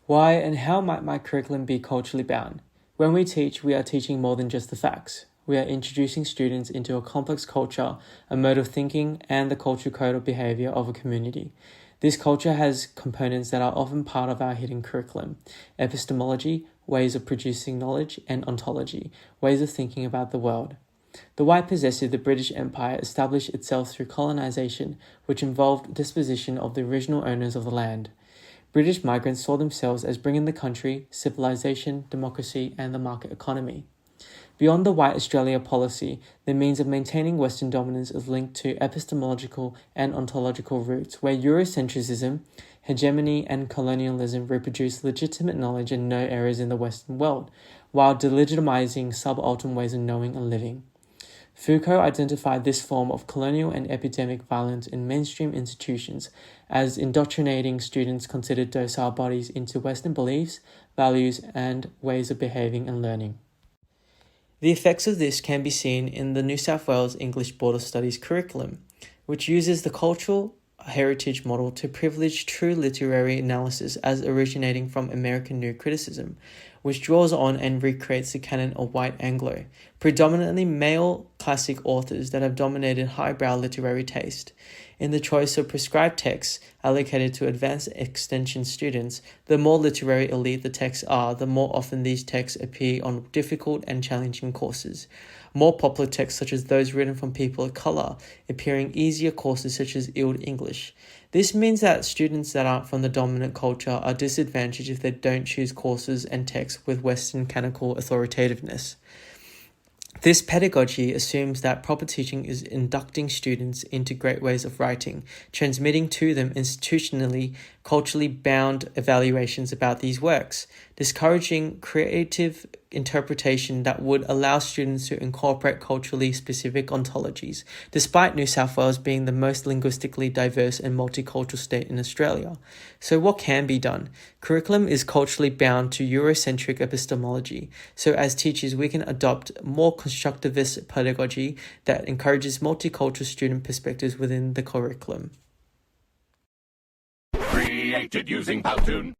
Why and how might my curriculum be culturally bound? When we teach, we are teaching more than just the facts. We are introducing students into a complex culture, a mode of thinking, and the cultural code of behavior of a community. This culture has components that are often part of our hidden curriculum: epistemology, ways of producing knowledge, and ontology, ways of thinking about the world. The white possessive, the British Empire, established itself through colonization, which involved disposition of the original owners of the land. British migrants saw themselves as bringing the country, civilization, democracy, and the market economy. Beyond the white Australia policy, the means of maintaining Western dominance is linked to epistemological and ontological roots, where Eurocentrism, hegemony, and colonialism reproduce legitimate knowledge in no areas in the Western world, while delegitimizing subaltern ways of knowing and living. Foucault identified this form of colonial and epidemic violence in mainstream institutions as indoctrinating students considered docile bodies into Western beliefs, values, and ways of behaving and learning. The effects of this can be seen in the New South Wales English Border Studies curriculum, which uses the cultural heritage model to privilege true literary analysis as originating from American New Criticism, which draws on and recreates the canon of white Anglo, predominantly male classic authors that have dominated highbrow literary taste. In the choice of prescribed texts allocated to advanced extension students, the more literary elite the texts are, the more often these texts appear on difficult and challenging courses. More popular texts, such as those written from people of colour, appearing easier courses such as Old English. This means that students that aren't from the dominant culture are disadvantaged if they don't choose courses and texts with Western canonical authoritativeness. This pedagogy assumes that proper teaching is inducting students into great ways of writing, transmitting to them institutionally, culturally bound evaluations about these works, discouraging creative interpretation that would allow students to incorporate culturally specific ontologies, despite New South Wales being the most linguistically diverse and multicultural state in Australia. So what can be done? Curriculum is culturally bound to Eurocentric epistemology, so as teachers we can adopt more constructivist pedagogy that encourages multicultural student perspectives within the curriculum. Created using Powtoon.